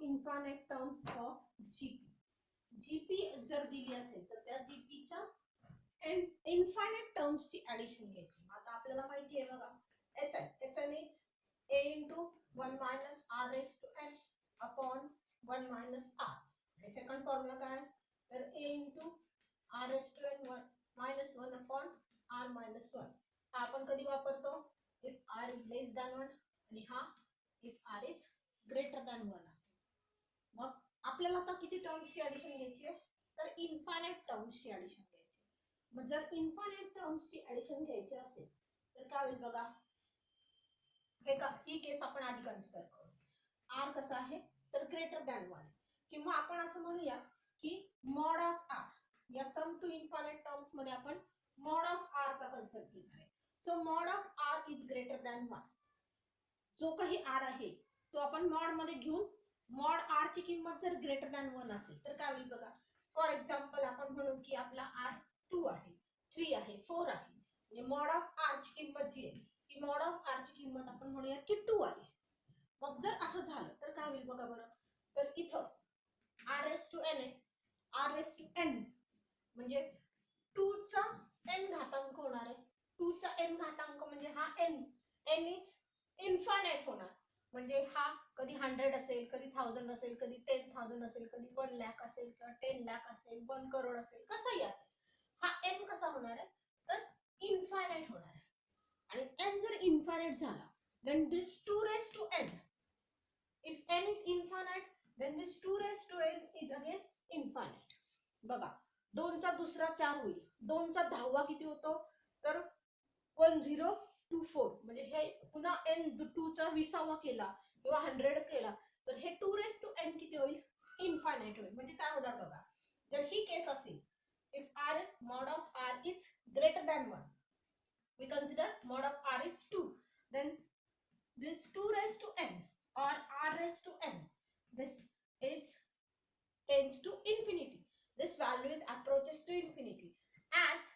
Infinite terms of GP. GP जर दिली असेल तर त्या जीपीच्या इन्फायनाइट टर्म्सची ऍडिशन घ्यायची. आता आपल्याला माहिती आहे बघा, SN is a into 1 minus r raised to n upon 1 minus r. आणि सेकंड फॉर्म्युला काय, तर a into r raised to n minus 1 upon r minus 1. हा आपण कधी वापरतो, if r is less than 1 आणि हा if r is greater than 1 असेल. मग आपल्याला आता किती टर्म्सची ऍडिशन घ्यायची आहे, तर इन्फायनाइट टर्म्सची ऍडिशन घ्यायची. मग जर इन्फायनाइट टर्म्सची ऍडिशन घ्यायची असेल तर काय होईल बघा, ही केस आपण आधी कन्सिडर करू. r कसा आहे, तर ग्रेटर दॅन 1, किंवा आपण असं म्हणूया की मॉड ऑफ r, या सम टू इन्फायनाइट टर्म्स मध्ये आपण मॉड ऑफ r चा कन्सेप्ट घेणार आहे. So mod of r is greater than 1. जो काही r आहे तो आपण मॉड मध्ये घेऊन मॉड r ची किंमत जर ग्रेटर दॅन 1 असेल तर काय होईल बघा. फॉर एक्झाम्पल आपण म्हणू की आपला r 2 आहे, 3 आहे, 4 आहे, म्हणजे मॉड ऑफ r ची किंमत जी आहे की मॉड ऑफ r ची किंमत आपण म्हणूया की 2 आहे. मग जर असं झालं तर काय होईल बघा बरं, तर इथं r raised to n आहे, r raised to n म्हणजे 2 चा n घातांक होणार आहे. 2 चा n घातांक म्हणजे हा n इज इन्फायनाइट होणार. म्हणजे हा कधी 100 असेल, कधी 1000 असेल, कधी 10,000 असेल, कधी 1 लाख असेल, किंवा 10 लाख असेल, 1 करोड असेल, कसंही असेल. हा n कसा होणार आहे, तर इन्फायनाइट होणार आहे. आणि n जर इन्फायनाइट झाला then this 2 raised to n, if n is infinite then this 2 raised to n is again infinite. बघा, 2 चा दुसरा 4 होईल, 2 चा 10वा किती होतो, तर 1024, म्हणजे हे पुन्हा n 2 चा 20वा केला किंवा 100 केला तर हे 2 raised to n किती होईल, इन्फायनाइट होईल. म्हणजे काय होणार बघा, जर ही केस असेल, if r mod of r is greater than 1, we consider mod of r is 2, then this 2 raised to n or r raised to n, this is tends to infinity. This value is approaches to infinity as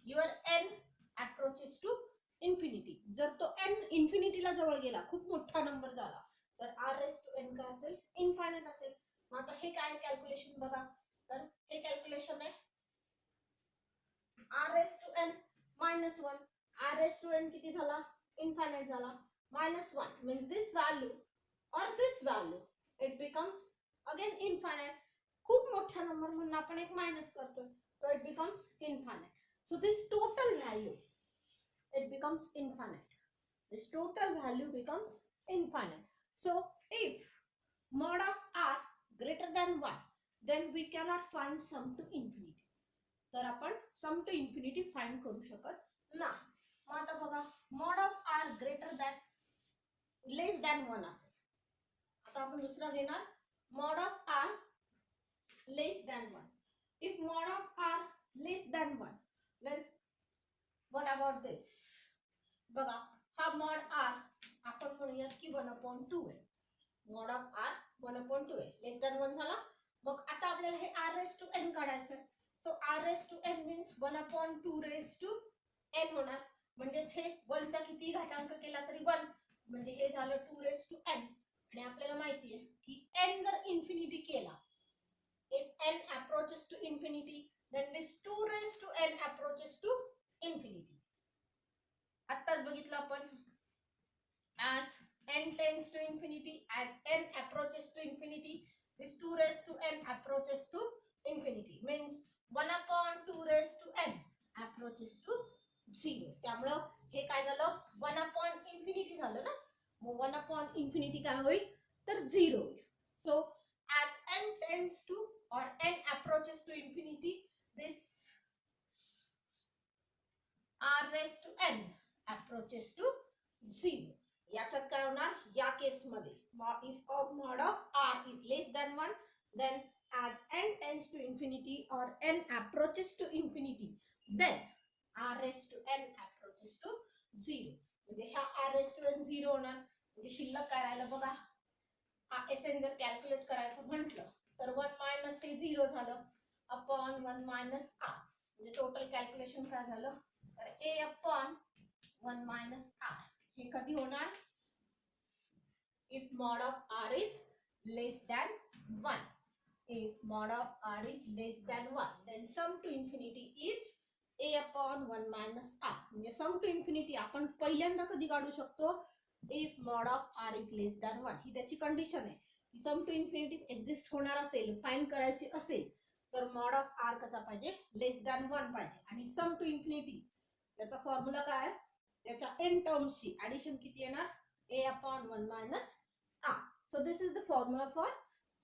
your n approaches to infinity. जर तो n infinity ला जवळ गेला, खूप मोठा number झाला, तर r raised to n काय असेल, इन्फायनाइट असेल. मग आता हे काय कॅल्क्युलेशन बघा, तर हे कॅल्क्युलेशन आहे r raised to n minus 1, r raised to n किती झाला, इन्फायनाइट झाला, minus 1 means this value or this value it becomes again infinite. खूप मोठा नंबर म्हणून आपण एक मायनस करतोय, so it becomes infinite. So this total value it becomes infinite. This total value becomes infinite. So if mod of r greater than 1, then we cannot find sum to infinity. तर आपण सम to infinity find करू शकत नाही. मग आता बघा, mod of r greater than less than 1 असेल. आता आपण दुसरा घेणार, mod of r less than 1. If mod of r less than 1, then what about this? बघा, हा मॉड r आपण म्हणूया की 1/2 आहे. मॉड ऑफ r 1/2 आहे, लेस दॅन 1 झाला. मग आता आपल्याला हे r raised to n काढायचं आहे. So r raised to n means 1/2 raised to n होणार. म्हणजेच हे 1 चा किती घातांक केला तरी 1, म्हणजे हे झालं 2 raised to n. आणि आपल्याला माहिती आहे की n जर इन्फिनिटी केला, if n approaches to infinity then this 2 raised to n approaches to infinity. आत्ताच बघितलं आपण, as n tends to infinity, as n approaches to infinity, this 2 raised to n approaches to infinity means 1/2 raised to n approaches to 0. त्यामुळे हे काय झालं, 1/infinity झालं ना. मग 1/infinity काय होईल, तर 0 होईल. So as n tends to or n approaches to infinity, this r raised to n approaches to 0. याच्यात काय होणार, या केस मध्ये if mod of r is less than 1, then as n tends to infinity or n approaches to infinity, then r raised to n approaches to 0. म्हणजे हा r raised to n 0 होणार. म्हणजे शिल्लक काय राहिलं बघा, हा एसएन जर कॅल्क्युलेट करायचं म्हटलं तर 1 मायनस हे 0 झालं अपॉन 1 मायनस r. म्हणजे टोटल कॅल्क्युलेशन काय झालं, तर a अपॉन 1 मायनस r. हे कधी होणार, if mod of r is less than 1. If mod of r is less than 1, then sum to infinity is a upon 1 minus r. म्हणजे sum to infinity आपण पहिल्यांदा कधी काढू शकतो? If mod of r is less than 1. ही त्याची condition आहे. सम to infinity exist होणार असेल, फाइंड करायची असेल, तर मॉड ऑफ आर कसा पाहिजे? लेस दॅन 1 पाहिजे. आणि सम टू इन्फिनिटी त्याचा फॉर्म्युला काय? त्याच्या n टर्म्सची ऍडिशन किती येणार? a upon 1 minus r. So this is the formula for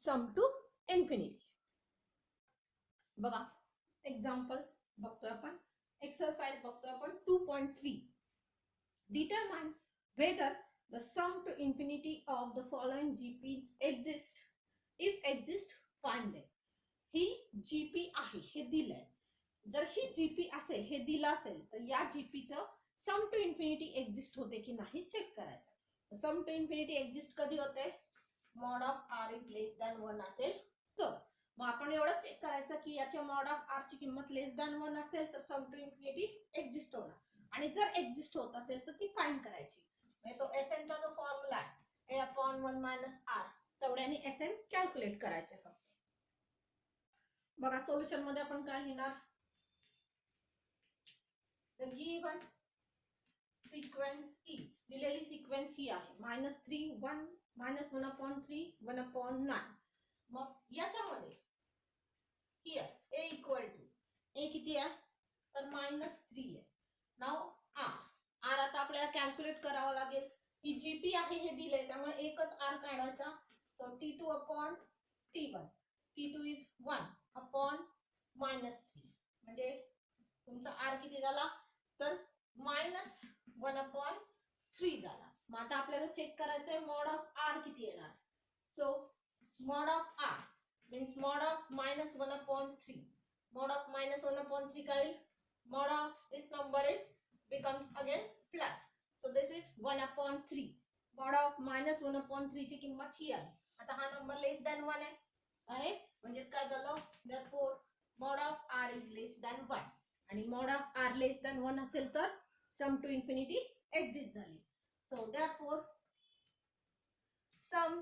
sum to infinity. बघा एक्झाम्पल बघतोय आपण, एक्सरसाइज बघतोय आपण 2.3. Determine whether the sum to infinity of the following GPs exist. If exist, find them. He GP आहे हे दिलंय. जर ही GP असेल, हे दिलं असेल, तर या GP चं सम टू इन्फिनिटी एक्झिस्ट होते की नाही चेक करायचं. सम टू इन्फिनिटी एक्झिस्ट कधी होते? Mod of R is less than 1 असेल तर. मग आपण एवढं चेक करायचं की याच्या मॉड ऑफ आर ची किंमत लेस दॅन 1 असेल तर सम टू इन्फिनिटी एक्झिस्ट होणार. आणि जर एक्झिस्ट होत असेल तर ती फाइंड करायची. तो Sn चा जो फॉर्म्युला आहे a upon 1 minus r, तेवढ्याने Sn calculate करायचे फक्त. बघा सोल्युशन मध्ये आपण काय घेणार? The given sequence is, दिलेली सिक्वेन्स ही आहे -3 1 -1 upon 3 1 upon 9. मग याच्यामध्ये here a equal to a किती आहे? तर -3 आहे. नाउ r आता आपल्याला कॅल्क्युलेट करावं लागेल. ही जीपी आहे हे दिले, त्यामुळे एकच r काढायचा. So t2 upon t1. t2 is 1 upon -3. म्हणजे तुमचा r किती झाला? तर -1 अपॉन 3 झाला. मग आता आपल्याला चेक करायचंय मॉड ऑफ r किती येणार. So mod of r means mod of -1 upon 3. Mod of -1 upon 3 काय होईल? Mod of this number is becomes again plus. So this is 1 upon 3. Mod of -1 upon 3 ची किंमत ही आहे. आता हा नंबर लेस दॅन 1 आहे, म्हणजे काय झालं? therefore mod of r is less than 1. आणि mod of r less than 1 असेल तर sum to infinity एक्झिस्ट झाली. So therefore sum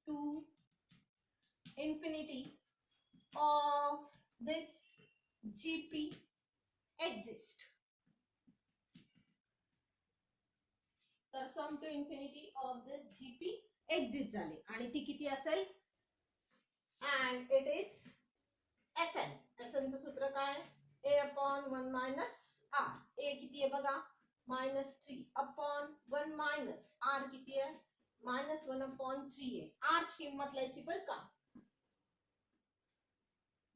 to infinity of this GP exist. तर sum to infinity of this GP exist झाली. आणि ती किती असेल? And it is Sn. Sn चं सूत्र काय? a upon 1 minus r. a किती आहे बघा? -3 अपॉन 1 मायनस r किती आहे? -1 अपॉन 3 आहे. r ची किंमत लिहायची बरं का,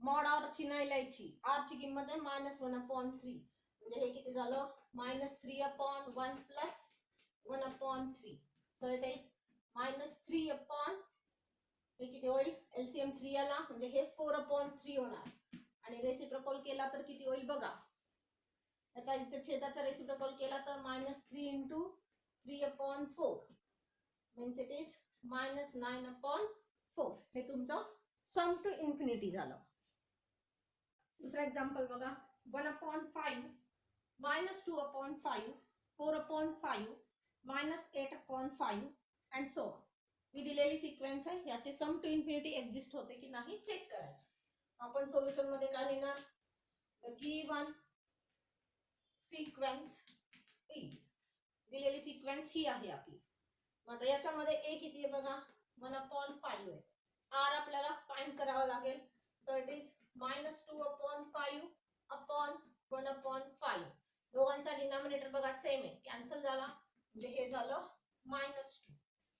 मॉड r ची नाही लिहायची. r ची किंमत आहे -1 अपॉन 3. म्हणजे हे किती झालं? -3 upon 1 plus 1 upon 3. So it is -3 upon, हे किती होईल? LCM 3 आला म्हणजे हे 4 upon 3 होणार. आणि रेसिप्रोकल केला तर किती होईल बघा. याचा इथे छेदाचा रेसिप्रोकल केला तर -3 into 3 upon 4 means it is -9 upon 4. हे तुमचं सम टू इन्फिनिटी झालं. दुसरा एक्झाम्पल बघा. 1 upon 5 -2 upon 5 4 upon 5 -8 upon 5 and so on. ही दिलेली सिक्वेन्स आहे. याचे सम टू इन्फिनिटी एक्झिस्ट होते की नाही चेक करायचं. आपण सोल्युशन मध्ये काय लिहिणार? द गिवन सिक्वेन्स इज, दिलेली सिक्वेन्स ही आहे आपली. मग आता याच्यामध्ये a किती आहे बघा? 1 upon 5 आहे. r आपल्याला फाइंड करावं लागेल. So it is -2 upon 5 upon 1 upon 5. दोघांचा डिनॉमिनेटर बघा सेम आहे, कॅन्सल झाला म्हणजे हे झालं -2.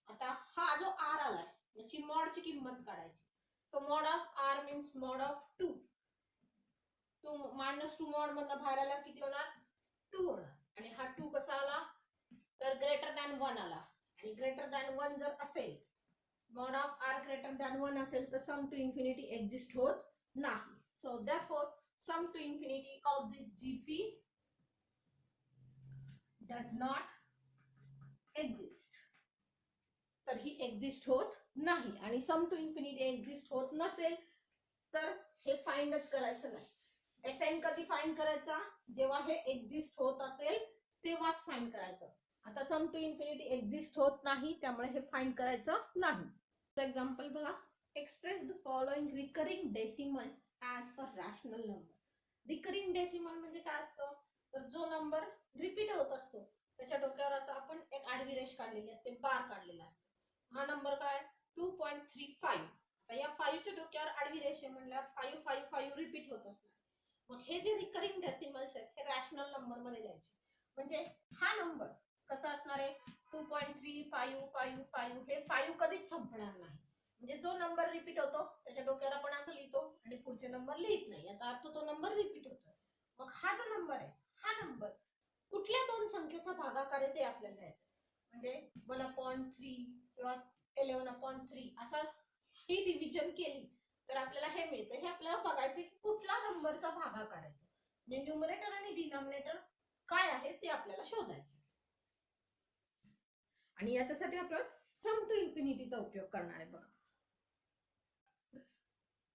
आता हा जो r आलाय याची मॉडची किंमत काढायची. So mod of r means mod of 2. -2 mod मधनं बाहेर आला किती होणार? 2 होणार. आणि हा 2 कसा आला? तर ग्रेटर दॅन 1 आला. आणि ग्रेटर दॅन 1 जर असेल, mod of r greater than 1 असेल तर सम टू इन्फिनिटी एक्झिस्ट होत नाही. So therefore sum to infinity of this GP does not exist. तर ही एक्झिस्ट होत नाही. आणि सम टू इन्फिनिटी एक्झिस्ट होत नसेल तर हे फाइंडच करायचं नाही. Sn कधी फाइंड करायचा? जेव्हा हे एक्झिस्ट होत असेल तेव्हाच फाइंड करायचं. आता सम टू इन्फिनिटी एक्झिस्ट होत नाही त्यामुळे हे फाइंड करायचं नाही. एक्झाम्पल बघा. express the following recurring decimals as a rational number. Recurring decimal म्हणजे काय असतं, तर जो नंबर रिपीट होत असतो त्याच्या डोक्यावर असं आपण एक आडवी रेष काढलेली असते, बार काढलेला असतो. हा नंबर काय 2.35. आता या 5 च्या डोक्यावर आडवी रेष आहे म्हणल्यावर 5 रिपीट होत असणार. मग हे जे रिकरिंग डेसिमल्स आहेत हे रॅशनल नंबर मध्ये द्यायचे. म्हणजे हा नंबर कसा असणार आहे 2.3555 हे 5 कधीच संपणार नाही. म्हणजे जो नंबर रिपीट होतो त्याच्या डोक्यावर आपण असं लिहितो आणि पुढचे नंबर लिहित नाही, याचा अर्थ तो नंबर रिपीट होतो. मग हा जो नंबर आहे हा नंबर कुठल्या दोन संख्येचा भागाकार आहे ते आपल्याला द्यायचं. म्हणजे 1/3 किंवा 11/3 असा ही डिव्हिजन केली तर आपल्याला हे मिळतं. हे आपल्याला बघायचं की कुठला नंबरचा भागाकार आहे, म्हणजे न्यूमरेटर आणि डिनॉमिनेटर काय आहे ते आपल्याला शोधायचं. आणि याच्यासाठी आपण सम टू इन्फिनिटीचा उपयोग करणार आहे.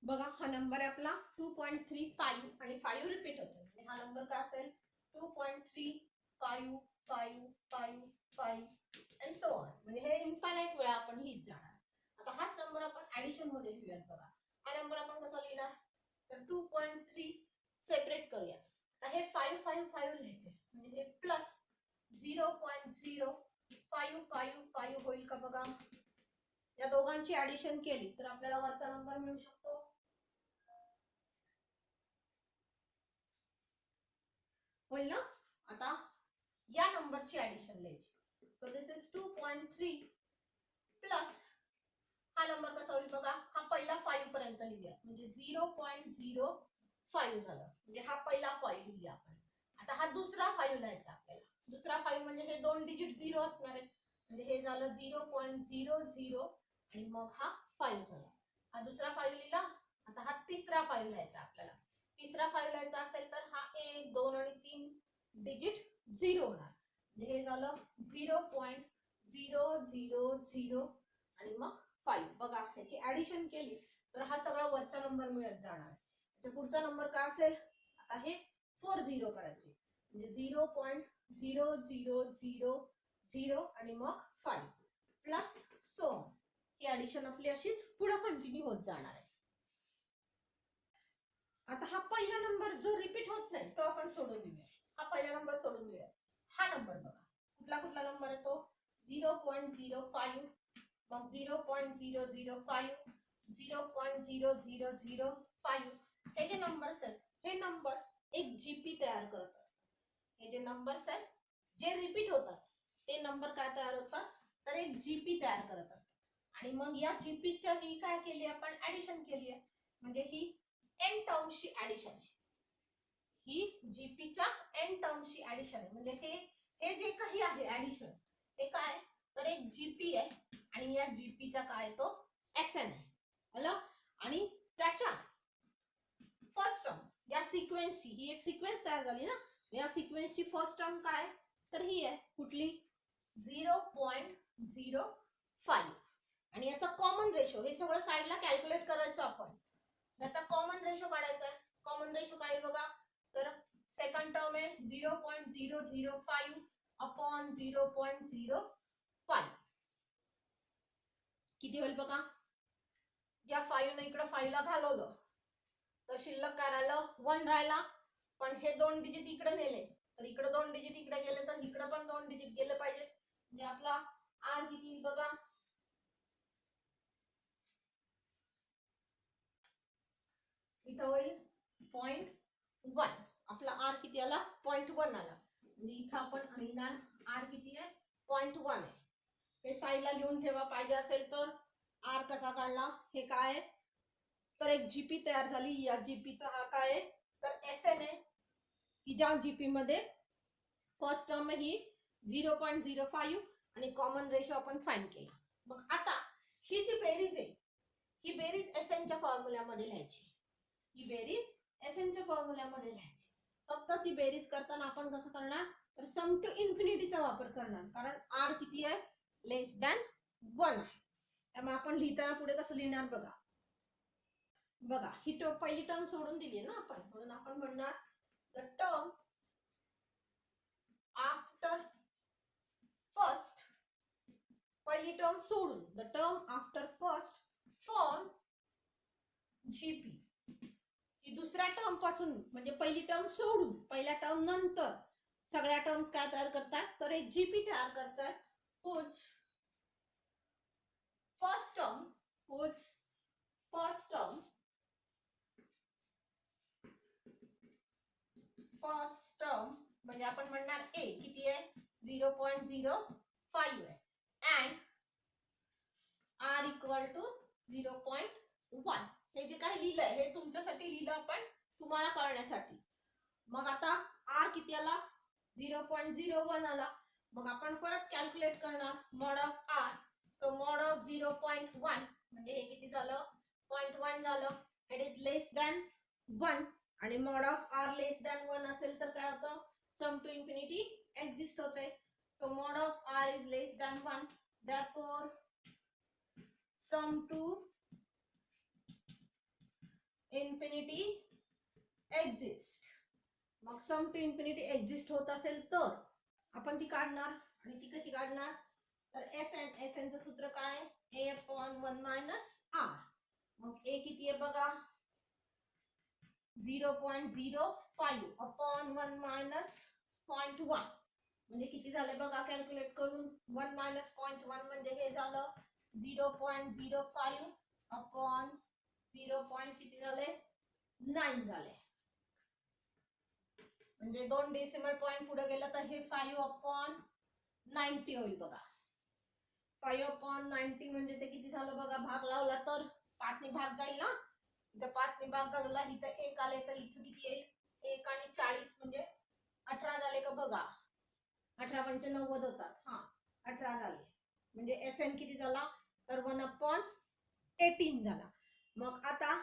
बघा हा नंबर आहे आपला 2.35 आणि 5 रिपीट होतो, म्हणजे हा नंबर काय असेल 2.355555 अँड सो ऑन. म्हणजे हे इन्फायनाइट वेळा आपण लिहित जाणार. आता हाच नंबर आपण ऍडिशन मध्ये लिहूयात. बघा हा नंबर आपण कसा लिहिणार, तर 2.3 सेपरेट करूया. आता हे 555 लिहायचे, म्हणजे हे प्लस 0.0555 होईल का बघा. या दोघांची ऍडिशन केली तर आपल्याला वरचा नंबर मिळू शकतो. होईल ना. आता या नंबरची ऍडिशन लिहायची. सो दिस इज 2.3 प्लस हा नंबर कसा होईल बघा. हा पहिला 5 पर्यंत लिहूया, म्हणजे 0.05 झालं, म्हणजे हा पहिला 5 लिहूया आपण. आता हा दुसरा 5 लिहायचा आपल्याला. दुसरा 5 म्हणजे हे दोन डिजिट 0 असणार आहेत, म्हणजे हे झालं 0.00 आणि मग हा 5 झाला. हा दुसरा 5 लिहिला. आता हा तिसरा 5 लिहायचा आपल्याला. तिसरा 5 लिहायचा असेल तर हा 1 2 आणि 3 डिजिट 0 होणार, म्हणजे हे झालं 0.000 आणि मग 5. बघा ह्याची ऍडिशन केली तर हा सगळा वरचा नंबर मिळत जाणार. त्याचा पुढचा नंबर काय असेल, आता हे 4 0 करायचे, म्हणजे 0.0000 आणि मग 5 प्लस सो. ही ऍडिशन आपली अशीच पुढे कंटिन्यू होत जाणार आहे. आता हा पहिला नंबर जो रिपीट होत नाही तो आपण सोडून देऊया. हा पहिला नंबर सोडून देऊया. हा नंबर बघा कुठला कुठला नंबर आहे तो 0.05, मग 0.005, 0.0005. हे जे नंबर्स आहेत हे नंबर्स एक जीपी तयार करत असतात. हे जे नंबर्स आहेत जे रिपीट होतात ते नंबर काय तयार होतात, तर एक जीपी तयार करत असतात. आणि मग या जीपीच्या ही काय केली आपण ऍडिशन केली आहे, म्हणजे ही एन टर्म्सची ऍडिशन आहे. ही जीपीच्या एन टर्म्सची ऍडिशन आहे. म्हणजे हे जे काही आहे ऍडिशन हे काय, तर एक जीपी आहे आणि या जीपीचा काय तो एसएन आहे. हॅलो. आणि त्याच्या फर्स्ट टर्म या सिक्वेन्सची ही एक सिक्वेन्स तयार झाली ना, या सिक्वेन्सची फर्स्ट टर्म काय, तर ही आहे कुठली 0.05. आणि याचा कॉमन रेशो हे सगळं साइडला कॅल्क्युलेट करायचं आपण. याचा कॉमन रेशो काढायचा आहे. कॉमन रेशो काय बघा, तर सेकंड टर्म आहे 0.005 अपॉन 0.05. किती होईल बघा. या 5 ने इकडे 5 ला घालवलं तर शिल्लक काय राहिलं 1 राहिला. पण हे दोन डिजिट इकडे नेले तर इकडे दोन डिजिट इकडे गेले तर इकडे पण दोन डिजिट गेले पाहिजे. म्हणजे आपला आर किती बघा, इथं होईल 0.1. आपला आर किती आला 0.1 आला. म्हणजे इथं आपण लिहिणार आर किती आहे 0.1 आहे. हे साइडला लिहून ठेवा पाहिजे असेल तर. आर कसा काढला हे काय आहे, तर एक जीपी तयार झाली. या जीपीचा हा काय आहे, तर एसएन आहे, की ज्या जीपी मध्ये फर्स्ट टर्म ही 0.05 आणि कॉमन रेशो आपण फाइंड केला. मग आता ही जी बेरीज आहे ही बेरीज एसएनच्या फॉर्म्युल्यामध्ये लिहायची. ही बेरीज एसएनच्या फॉर्म्युल्यामध्ये लिहायची. फक्त ती बेरीज करताना आपण कसं करणार, तर सम टू इन्फिनिटीचा वापर करणार, कारण आर किती आहे लेस दॅन 1 आहे. त्यामुळे आपण लिहिताना पुढे कसं लिहिणार बघा. बघा ही पहिली टर्म सोडून दिली आहे ना आपण, म्हणून आपण म्हणणार द टर्म आफ्टर फर्स्ट. पहिली टर्म सोडून the term after first form GP ही दुसऱ्या टर्म पासून म्हणजे पहिली टर्म सोडून पहिल्या टर्म नंतर सगळ्या टर्म्स काय तयार करतात तर एक जीपी तयार करतात whose first term म्हणजे आपण म्हणणार a किती आहे 0.05 आहे and r equal to 0.1 हे जे काही लिहिलंय हे तुमच्यासाठी लिहिलं आपण तुम्हाला कळण्यासाठी. मग आता r किती आला 0.01 आला. मग आपण परत कॅल्क्युलेट करणार mod of r. So mod of 0.1 म्हणजे हे किती झालं 0.1 झालं. इट इज लेस दॅन 1 आणि mod of r less than 1 असेल तर काय होतं सम टू इन्फिनिटी एक्झिस्ट होते. So mod of r is less than 1 therefore sum to infinity exist. मग सम टू इन्फिनिटी एक्झिस्ट होत असेल तर आपण ती काढणार आणि ती कशी काढणार तर SN चं सूत्र काय a upon 1 minus r. मग a किती आहे बघा 0.05 upon 1 minus 0.1 म्हणजे किती झाले बघा कॅल्क्युलेट करून 1 minus 0.1 म्हणजे हे झालं 0.05 upon 0. किती झाले 9 झाले. म्हणजे 2 डेसिमल पॉइंट पुढे गेलं तर हे 5 upon 90 होईल बघा. 5 upon 90 म्हणजे ते किती झालं बघा भाग लावला तर 5 ने भाग जाईल ना. इथं 5 ने भाग लावला इथं 1 आले तर इथं किती येईल 1 आणि 40 म्हणजे 18 झाले का बघा. 18 पंचे 90 होतात. हा 18 झाले. म्हणजे SN किती झाला तर 1 upon 18 झाला. मग आता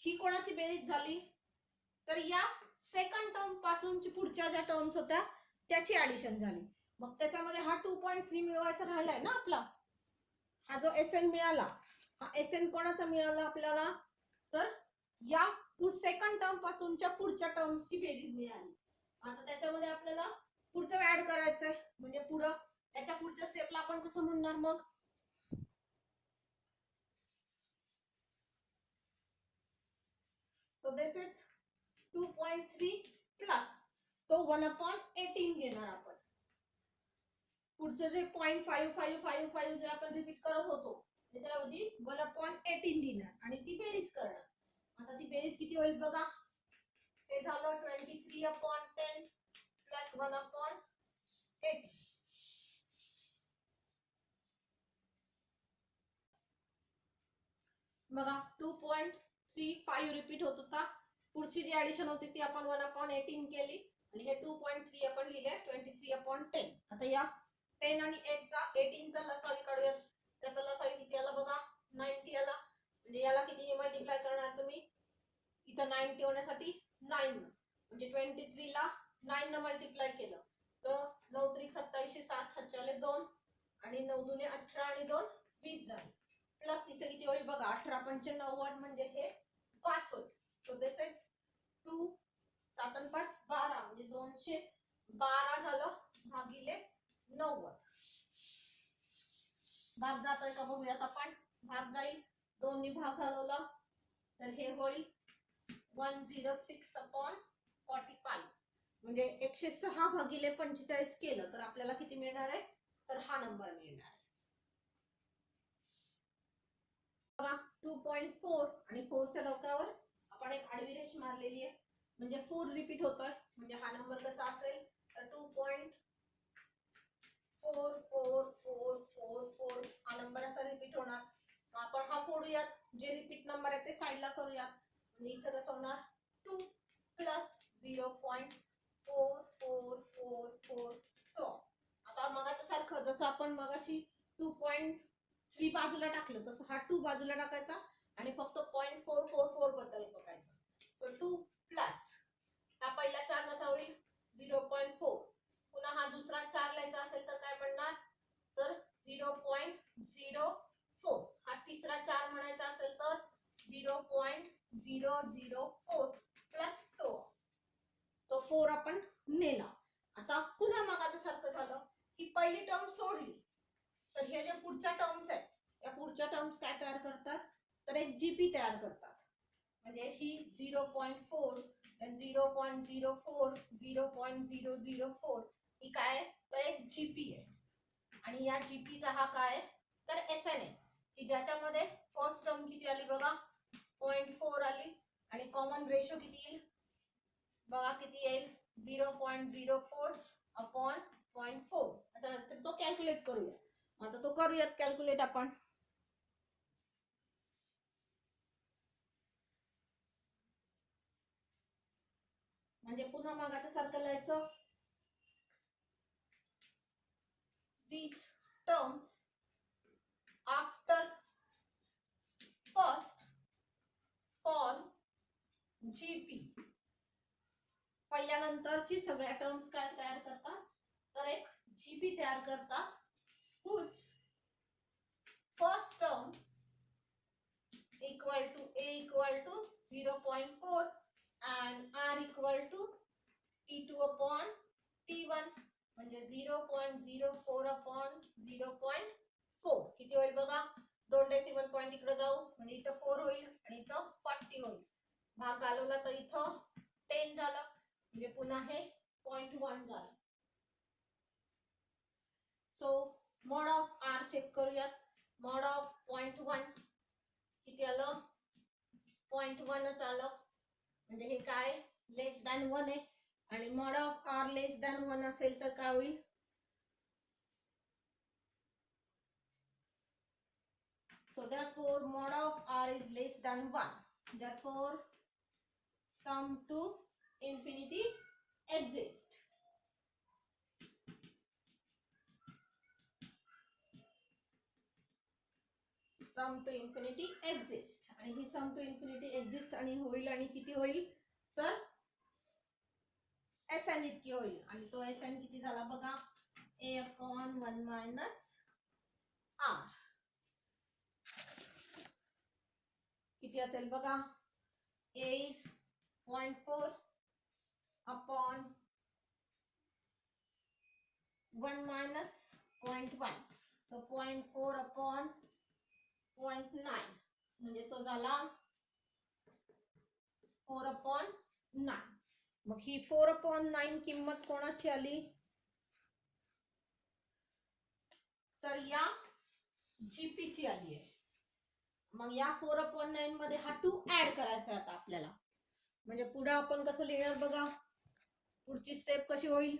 ही कोणाची बेरीज झाली तर या सेकंड टर्म पासूनची पुढच्या ज्या टर्म्स होत्या त्याची ऍडिशन झाली. मग त्याच्यामध्ये हा 2.3 मिळवायचा राहिलाय ना आपला. हा जो SN मिळाला हा SN कोणाचा मिळाला आपल्याला तर या सेकंड टर्म पासूनच्या पुढच्या टर्म्सची बेरीज मिळाली. आता त्याच्यामध्ये आपल्याला पुढचं ऍड करायचंय म्हणजे पुढं त्याच्या पुढच्या स्टेपला आपण कसं म्हणणार मग so this is 2.3 प्लस तो 1 upon 18 घेणार आपण. पुढचे जे 0.5555 जे आपण रिपीट करत होतो त्याच्याऐवजी 1 upon 18 लिहिणार आणि ती बेरीज करणार. आता ती बेरीज किती होईल बघा हे झालं 23 upon 10 प्लस 1 upon 18. बघा 2.35 रिपीट होत होता. पुढची जी ऍडिशन होती ती आपण 1 upon 18 केली आणि हे 2.3 आपण लिहिले 23 upon 10. आता या 10 आणि 18 चा लसावी काढूया. त्याचा लसावी किती आला बघा 90 आला. म्हणजे याला किती मल्टिप्लाय करणार तुम्ही इथं 90 होण्यासाठी 9 म्हणजे 23 ला 9 न मल्टिप्लाय केलं तर 9 त्रिक 27 7 हातच्याले 2 आणि 9 दुने 18 आणि 2 20 झाले. प्लस इथे किती होईल बघा 18 पंचे 90 म्हणजे हे 5 होईल. सो दिस इज 2 7 आणि 5 12 म्हणजे 212 झालं भागिले 90. भाग जातोय का बघूयात आपण. भाग जाईल 2 ने भाग घालवला तर हे होईल 106 upon 45 म्हणजे 106 भागिले 45 केलं तर आपल्याला किती मिळणार आहे तर हा नंबर मिळणार आहे. 2.4 आणि 4 च्या डोक्यावर आपण एक आडवी रेष मारलेली आहे म्हणजे 4 रिपीट होतोय म्हणजे हा नंबर कसा असेल तर 2.444444 हा नंबर असा रिपीट होणार. आपण हा फोडूयात जे रिपीट नंबर आहे ते साइडला करूयात म्हणजे इथं कसं होणार 2 प्लस 0.4444 सो आता मगाच्या सारखं जसं आपण मगाशी 2.3 बाजूला टाकलं तसं हा 2 बाजूला टाकायचा आणि फक्त 0.444 बद्दल बघायचं. सो 2 प्लस हा पहिला 4 कसा होईल 0.4 पुन्हा हा दुसरा 4 लिहायचा असेल तर काय म्हणणार तर 0.04 हा तिसरा 4 म्हणायचा असेल तर 0.004 प्लस सो तो 4 आपण नेला. आता पुन्हा मगाच्या सारखं झालं की पहिली टर्म सोडली तर हे जे पुढच्या टर्म्स आहेत या पुढच्या टर्म्स काय तयार करतात तर एक जीपी तयार करतात. म्हणजे ही 0.4 0.04 0.004 ही काय तर एक जीपी आहे. आणि या जीपीचा हा काय तर एस एन आहे की ज्याच्यामध्ये फर्स्ट टर्म किती आली बघा 0.4 आली आणि कॉमन रेशो किती येईल बघा किती येईल 0.04 अपॉन 0.4 असा तर तो कॅल्क्युलेट करूया. आता तो करूयात कॅल्क्युलेट आपण. म्हणजे पुन्हा मागाच्या सारखं लिहायचं. These terms after first form GP. पहिल्यानंतरची सगळ्या टर्म्स काय तयार करतात तर एक जीपी तयार करतात. whose first term equal to a equal to 0.4 and r equal to t2 upon t1 म्हणजे 0.04 अपॉन 0.4 किती होईल बघा 2 डेसिमल पॉइंट इकडे जाऊ म्हणजे इथं 4 होईल आणि इथं 40 होईल. भाग घालवला तर इथं 10 झालं म्हणजे पुन्हा हे 0.1 झालं. So mod of R check करूयात. मॉड ऑफ 0.1 किती आलं 0.1च आलं म्हणजे हे काय लेस दॅन 1 आहे आणि mod of R less than 1 असेल तर काय होईल so therefore mod of r is less than 1. Therefore sum to infinity exist. Sum to infinity exist आणि ही sum to infinity exist आणि होईल आणि किती होईल तर SN इतकी होईल आणि तो SN किती झाला बघा a upon 1 minus r किती असेल बघा a is 0.4 upon 1 minus 0.1 so 0.4 upon 0.9 म्हणजे तो झाला 4 upon 9. मग ही 4 upon 9 किंमत कोणाची आली तर या जीपी ची आली आहे. मग या 4 upon 9 मध्ये हा 2 ऍड करायचा आता आपल्याला. म्हणजे पुढे आपण कसं लिहिणार बघा पुढची स्टेप कशी होईल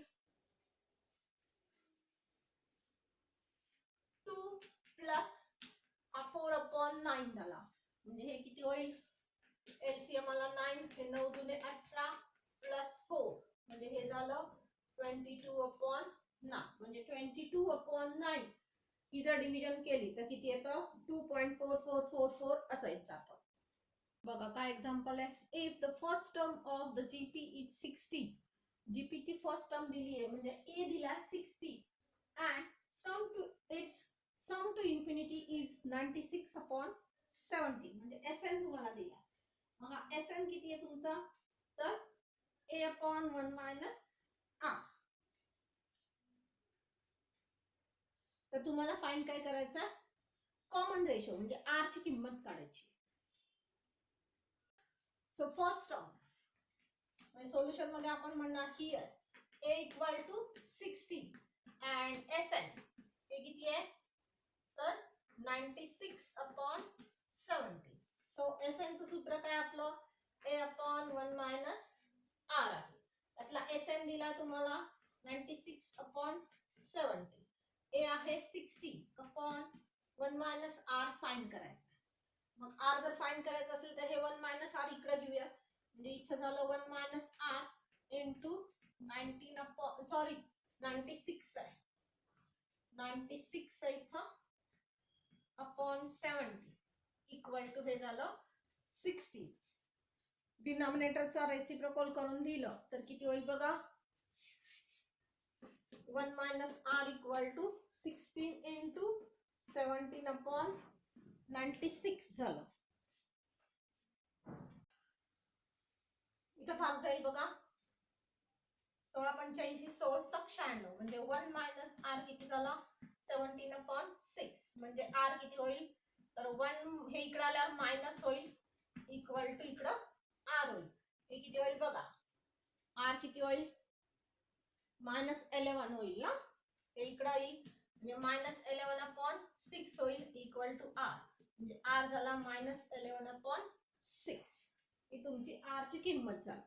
2 प्लस हा 4 upon 9 झाला म्हणजे हे किती होईल एलसीएम आला 9 हे 9 दुने 18 प्लस 4 म्हणजे हे झालं 22 upon 9 म्हणजे 22 upon 9 ही जर डिव्हिजन केली तर किती येतं 2.4444 असं येत जातं. बघा काय एक्झाम्पल आहे if the first term of the GP is 60 GP ची फर्स्ट टर्म दिली आहे म्हणजे ए दिला 60 and sum to infinity is 96 upon 70 म्हणजे एसएन तुम्हाला दिला. मग हा एसएन किती आहे तुमचा तर ए अपॉन 1 मायनस आर. तर तुम्हाला फाइंड काय करायचं कॉमन रेशो म्हणजे आर ची किंमत काढायची. सो फर्स्ट टर्म म्हणजे सोल्युशन मध्ये आपण म्हणणार here a equal to 60 and SN हे किती आहे तर 96 अपॉन 70. सो एसएन चं सूत्र काय आपलं a अपॉन 1 मायनस आर आहे. त्यातला एसएन दिला तुम्हाला 96 अपॉन 70 ए आहे 60 अपॉन 1 मायनस आर फाइंड करायचं. मग आर जर फाइंड करायचं असेल तर हे 1 मायनस आर इकडे घेऊया म्हणजे इथं झालं 1 minus R into 19 upon sorry 96 आहे 96 इथं अपॉन 70 इक्वल टू हे झालं 60. डिनॉमिनेटरचा रेसिप्रोकल करून दिलं तर किती होईल बघा 1 minus r equal to 16 into 17 upon 96 झालं. इथं भाग जाईल बघा 16 85 16 96 म्हणजे 1 minus r किती झाला 17 upon 6 म्हणजे r किती होईल तर 1 हे इकडे आल्यावर मायनस होईल इक्वल टू इकडं आर होईल. हे किती होईल बघा, आर किती होईल -11 होईल ना. हे इकडं येईल म्हणजे -11/6 होईल इक्वल टू आर, म्हणजे आर झाला -11/6. ही तुमची आर ची किंमत झाली.